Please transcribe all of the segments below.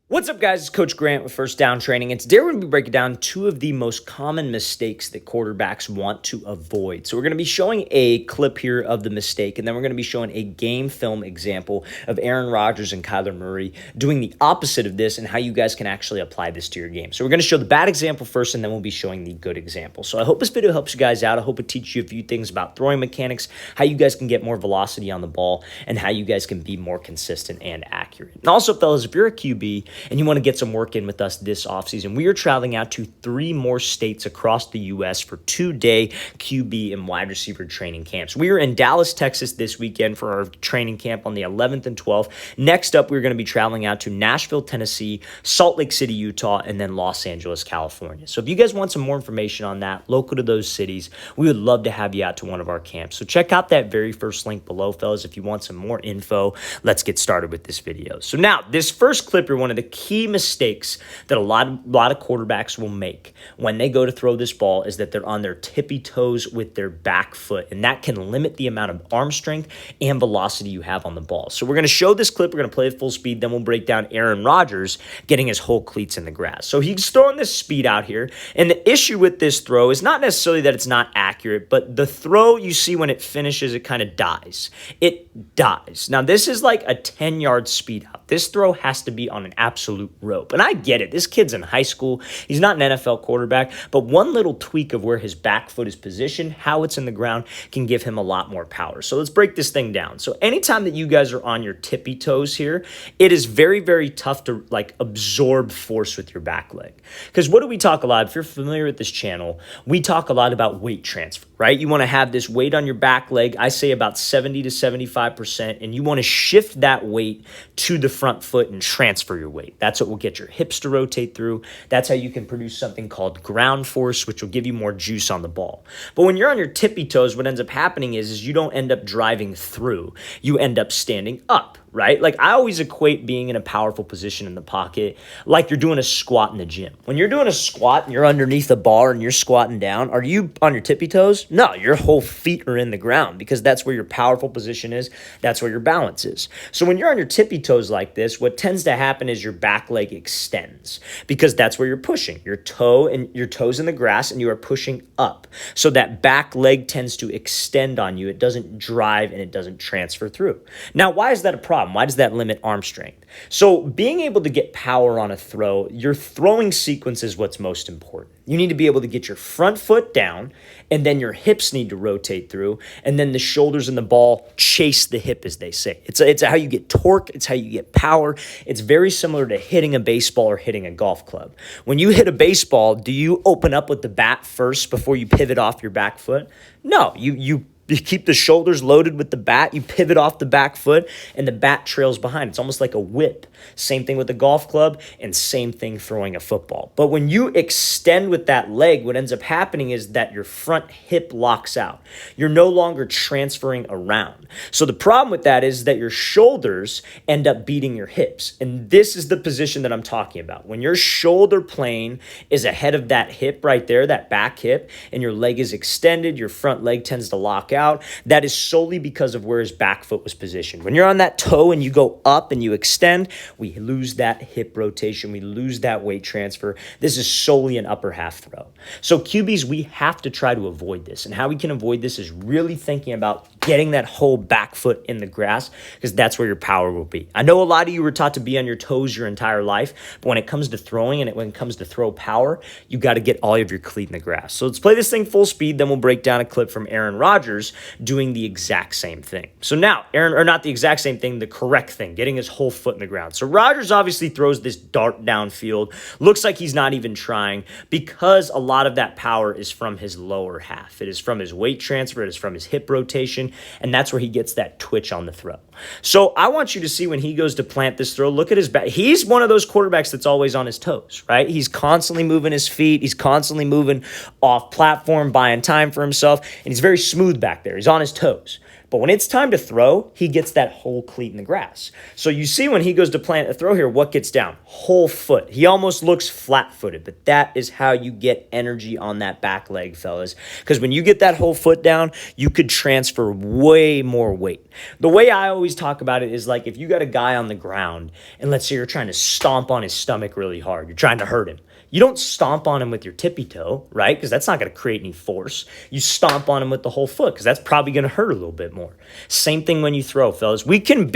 What's up, guys? It's Coach Grant with First Down Training, and today we're going to be breaking down two of the most common mistakes that quarterbacks want to avoid. So we're going to be showing a clip here of the mistake, and then we're going to be showing a game film example of Aaron Rodgers and Kyler Murray doing the opposite of this and how you guys can actually apply this to your game. So we're going to show the bad example first, and then we'll be showing the good example. So I hope this video helps you guys out. I hope it teaches you a few things about throwing mechanics, how you guys can get more velocity on the ball, and how you guys can be more consistent and accurate. And also, fellas, if you're a QB, and you want to get some work in with us this offseason, we are traveling out to 3 more states across the U.S. for 2-day QB and wide receiver training camps. We are in Dallas, Texas this weekend for our training camp on the 11th and 12th. Next up, we're going to be traveling out to Nashville, Tennessee, Salt Lake City, Utah, and then Los Angeles, California. So if you guys want some more information on that, local to those cities, we would love to have you out to one of our camps. So check out that very first link below, fellas, if you want some more info. Let's get started with this video. So now, this first clip are one of the key mistakes that a lot of quarterbacks will make when they go to throw this ball is that they're on their tippy toes with their back foot, and that can limit the amount of arm strength and velocity you have on the ball. So we're going to show this clip. We're going to play it full speed. Then we'll break down Aaron Rodgers getting his whole cleats in the grass. So he's throwing this speed out here, and the issue with this throw is not necessarily that it's not accurate, but the throw you see when it finishes, it kind of dies. It dies. Now, this is like a 10-yard speed out. This throw has to be on an absolute rope. And I get it. This kid's in high school. He's not an NFL quarterback, but one little tweak of where his back foot is positioned, how it's in the ground, can give him a lot more power. So let's break this thing down. So anytime that you guys are on your tippy toes here, it is very, very tough to absorb force with your back leg. Because what do we talk a lot? If you're familiar with this channel, we talk a lot about weight transfer, right? You want to have this weight on your back leg. I say about 70 to 75%, and you want to shift that weight to the front foot and transfer your weight. That's what will get your hips to rotate through. That's how you can produce something called ground force, which will give you more juice on the ball. But when you're on your tippy toes, what ends up happening is you don't end up driving through. You end up standing up, right? Like, I always equate being in a powerful position in the pocket like you're doing a squat in the gym. When you're doing a squat and you're underneath the bar and you're squatting down, are you on your tippy toes? No, your whole feet are in the ground because that's where your powerful position is. That's where your balance is. So when you're on your tippy toes like this, what tends to happen is your back leg extends because that's where you're pushing. Your toes in the grass, and you are pushing up. So that back leg tends to extend on you. It doesn't drive and it doesn't transfer through. Now, why is that a problem? Why does that limit arm strength? So being able to get power on a throw, your throwing sequence is what's most important. You need to be able to get your front foot down, and then your hips need to rotate through, and then the shoulders and the ball chase the hip, as they say. It's how you get torque. It's how you get power. It's very similar to hitting a baseball or hitting a golf club. When you hit a baseball, do you open up with the bat first before you pivot off your back foot? No, you keep the shoulders loaded with the bat, you pivot off the back foot, and the bat trails behind. It's almost like a whip. Same thing with the golf club, and same thing throwing a football. But when you extend with that leg, what ends up happening is that your front hip locks out. You're no longer transferring around. So the problem with that is that your shoulders end up beating your hips. And this is the position that I'm talking about. When your shoulder plane is ahead of that hip right there, that back hip, and your leg is extended, your front leg tends to lock out, that is solely because of where his back foot was positioned. When you're on that toe and you go up and you extend, we lose that hip rotation. We lose that weight transfer. This is solely an upper half throw. So QBs, we have to try to avoid this. And how we can avoid this is really thinking about getting that whole back foot in the grass, because that's where your power will be. I know a lot of you were taught to be on your toes your entire life, but when it comes to throwing and when it comes to throw power, you got to get all of your cleat in the grass. So let's play this thing full speed, then we'll break down a clip from Aaron Rodgers doing the exact same thing. So now, not the exact same thing, the correct thing, getting his whole foot in the ground. So Rodgers obviously throws this dart downfield. Looks like he's not even trying because a lot of that power is from his lower half. It is from his weight transfer. It is from his hip rotation, and that's where he gets that twitch on the throw. So I want you to see when he goes to plant this throw, look at his back. He's one of those quarterbacks that's always on his toes, right? He's constantly moving his feet. He's constantly moving off platform, buying time for himself, and he's very smooth back there. He's on his toes. But when it's time to throw, he gets that whole cleat in the grass. So you see when he goes to plant a throw here, what gets down? Whole foot. He almost looks flat-footed, but that is how you get energy on that back leg, fellas. Because when you get that whole foot down, you could transfer way more weight. The way I always talk about it is like if you got a guy on the ground and let's say you're trying to stomp on his stomach really hard, you're trying to hurt him. You don't stomp on him with your tippy toe, right? Because that's not going to create any force. You stomp on him with the whole foot because that's probably going to hurt a little bit more. Same thing when you throw, fellas. We can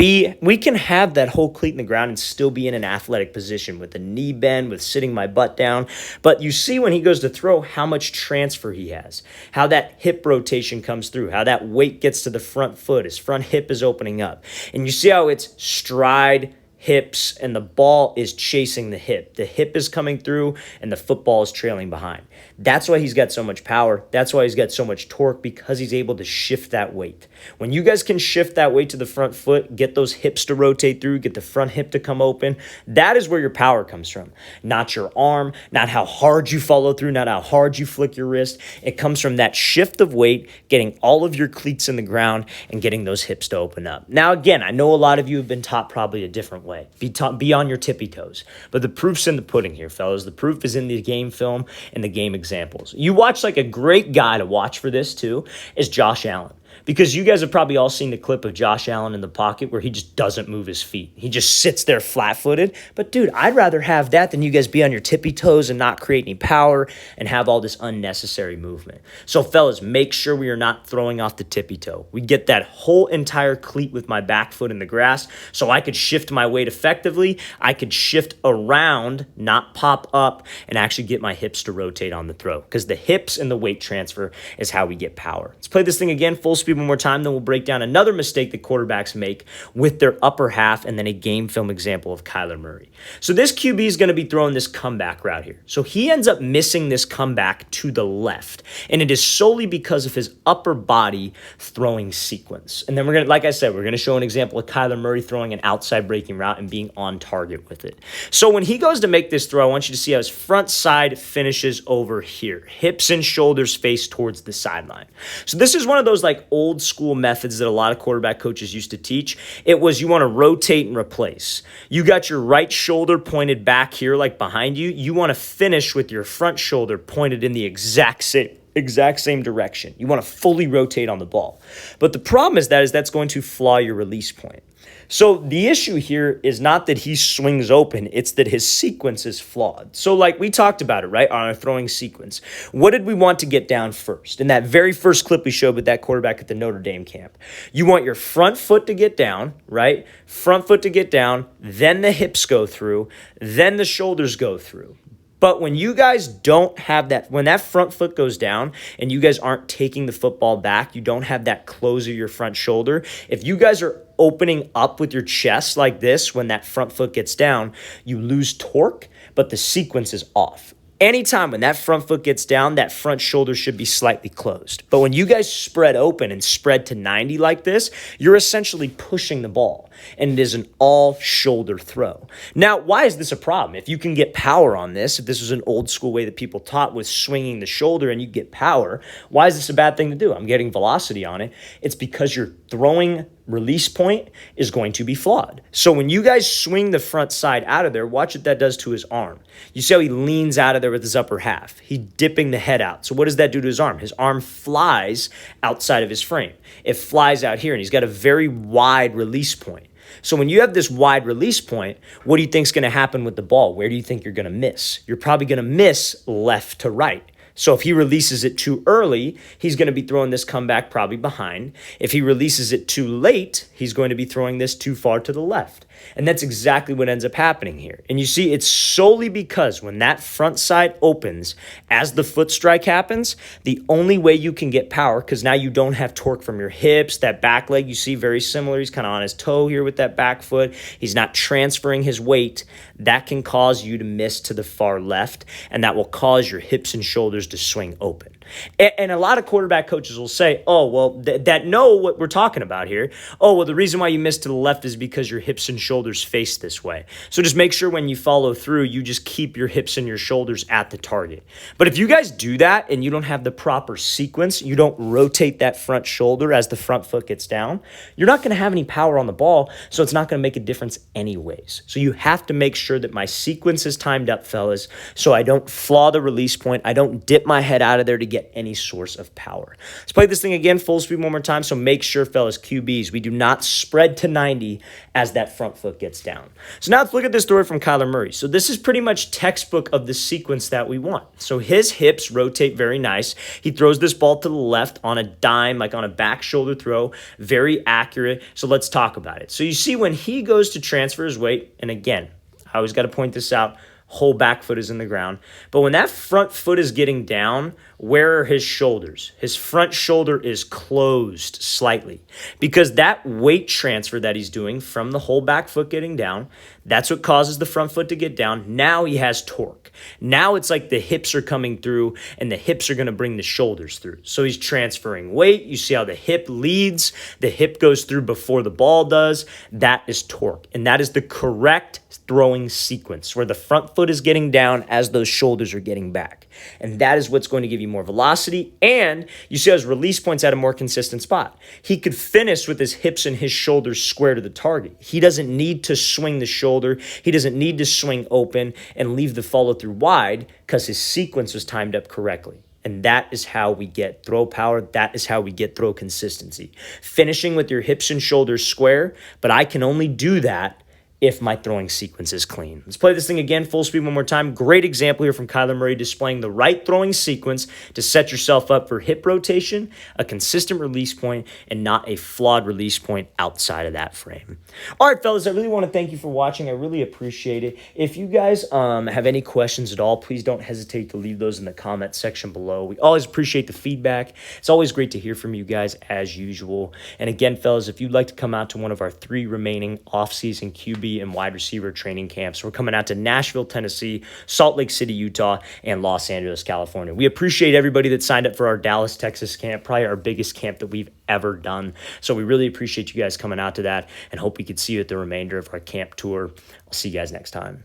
have that whole cleat in the ground and still be in an athletic position with a knee bend, with sitting my butt down. But you see when he goes to throw how much transfer he has, how that hip rotation comes through, how that weight gets to the front foot, his front hip is opening up. And you see how it's stride, hips, and the ball is chasing the hip. The hip is coming through and the football is trailing behind. That's why he's got so much power. That's why he's got so much torque, because he's able to shift that weight. When you guys can shift that weight to the front foot, get those hips to rotate through, get the front hip to come open, that is where your power comes from. Not your arm, not how hard you follow through, not how hard you flick your wrist. It comes from that shift of weight, getting all of your cleats in the ground and getting those hips to open up. Now, again, I know a lot of you have been taught probably a different way. Be on your tippy toes. But the proof's in the pudding here, fellas. The proof is in the game film and the game examples. You watch like a great guy to watch for this too is Josh Allen. Because you guys have probably all seen the clip of Josh Allen in the pocket where he just doesn't move his feet. He just sits there flat-footed. But, dude, I'd rather have that than you guys be on your tippy toes and not create any power and have all this unnecessary movement. So, fellas, make sure we are not throwing off the tippy toe. We get that whole entire cleat with my back foot in the grass so I could shift my weight effectively. I could shift around, not pop up, and actually get my hips to rotate on the throw. Because the hips and the weight transfer is how we get power. Let's play this thing again, full speed one more time, then we'll break down another mistake that quarterbacks make with their upper half and then a game film example of Kyler Murray. So this QB is going to be throwing this comeback route here. So he ends up missing this comeback to the left, and it is solely because of his upper body throwing sequence. And then we're going to, like I said, we're going to show an example of Kyler Murray throwing an outside breaking route and being on target with it. So when he goes to make this throw, I want you to see how his front side finishes over here. Hips and shoulders face towards the sideline. So this is one of those like old school methods that a lot of quarterback coaches used to teach. It was you want to rotate and replace. You got your right shoulder pointed back here like behind you. You want to finish with your front shoulder pointed in the exact same direction. You want to fully rotate on the ball. But the problem is that's going to flaw your release point. So the issue here is not that he swings open, it's that his sequence is flawed. So like we talked about it, right, on our throwing sequence. What did we want to get down first? In that very first clip we showed with that quarterback at the Notre Dame camp, you want your front foot to get down, right? Front foot to get down, then the hips go through, then the shoulders go through. But when you guys don't have that, when that front foot goes down and you guys aren't taking the football back, you don't have that close of your front shoulder. If you guys are opening up with your chest like this when that front foot gets down, you lose torque, but the sequence is off. Anytime when that front foot gets down, that front shoulder should be slightly closed. But when you guys spread open and spread to 90 like this, you're essentially pushing the ball, and it is an all-shoulder throw. Now, why is this a problem? If you can get power on this, if this was an old school way that people taught with swinging the shoulder and you get power, why is this a bad thing to do? I'm getting velocity on it. It's because your throwing release point is going to be flawed. So when you guys swing the front side out of there, watch what that does to his arm. You see how he leans out of there with his upper half. He's dipping the head out. So what does that do to his arm? His arm flies outside of his frame. It flies out here, and he's got a very wide release point. So when you have this wide release point, what do you think is going to happen with the ball? Where do you think you're going to miss? You're probably going to miss left to right. So if he releases it too early, he's going to be throwing this comeback probably behind. If he releases it too late, he's going to be throwing this too far to the left. And that's exactly what ends up happening here. And you see, it's solely because when that front side opens, as the foot strike happens, the only way you can get power, because now you don't have torque from your hips, that back leg, you see very similar. He's kind of on his toe here with that back foot. He's not transferring his weight. That can cause you to miss to the far left, and that will cause your hips and shoulders to swing open. And a lot of quarterback coaches will say, oh, well, that know what we're talking about here. Oh, well, the reason why you missed to the left is because your hips and shoulders shoulders face this way. So just make sure when you follow through, you just keep your hips and your shoulders at the target. But if you guys do that and you don't have the proper sequence, you don't rotate that front shoulder as the front foot gets down, you're not going to have any power on the ball, so it's not going to make a difference anyways. So you have to make sure that my sequence is timed up, fellas, so I don't flaw the release point. I don't dip my head out of there to get any source of power. Let's play this thing again, full speed one more time. So make sure, fellas, QBs, we do not spread to 90 as that front foot gets down. So now let's look at this story from Kyler Murray. So this is pretty much textbook of the sequence that we want. So his hips rotate very nice. He throws this ball to the left on a dime, like on a back shoulder throw, very accurate. So let's talk about it. So you see when he goes to transfer his weight, and again, I always got to point this out, whole back foot is in the ground. But when that front foot is getting down, where are his shoulders? His front shoulder is closed slightly because that weight transfer that he's doing from the whole back foot getting down, that's what causes the front foot to get down. Now he has torque. Now it's like the hips are coming through and the hips are going to bring the shoulders through. So he's transferring weight. You see how the hip leads, the hip goes through before the ball does. That is torque. And that is the correct throwing sequence where the front foot is getting down as those shoulders are getting back. And that is what's going to give you more velocity. And you see how his release point's at a more consistent spot. He could finish with his hips and his shoulders square to the target. He doesn't need to swing the shoulder. He doesn't need to swing open and leave the follow through wide because his sequence was timed up correctly. And that is how we get throw power. That is how we get throw consistency. Finishing with your hips and shoulders square, but I can only do that if my throwing sequence is clean. Let's play this thing again, full speed one more time. Great example here from Kyler Murray displaying the right throwing sequence to set yourself up for hip rotation, a consistent release point, and not a flawed release point outside of that frame. All right, fellas, I really want to thank you for watching. I really appreciate it. If you guys have any questions at all, please don't hesitate to leave those in the comment section below. We always appreciate the feedback. It's always great to hear from you guys as usual. And again, fellas, if you'd like to come out to one of our 3 remaining off-season QB and wide receiver training camps, we're coming out to Nashville, Tennessee, Salt Lake City, Utah, and Los Angeles, California. We appreciate everybody that signed up for our Dallas, Texas camp, probably our biggest camp that we've ever done. So we really appreciate you guys coming out to that and hope we could see you at the remainder of our camp tour. I'll see you guys next time.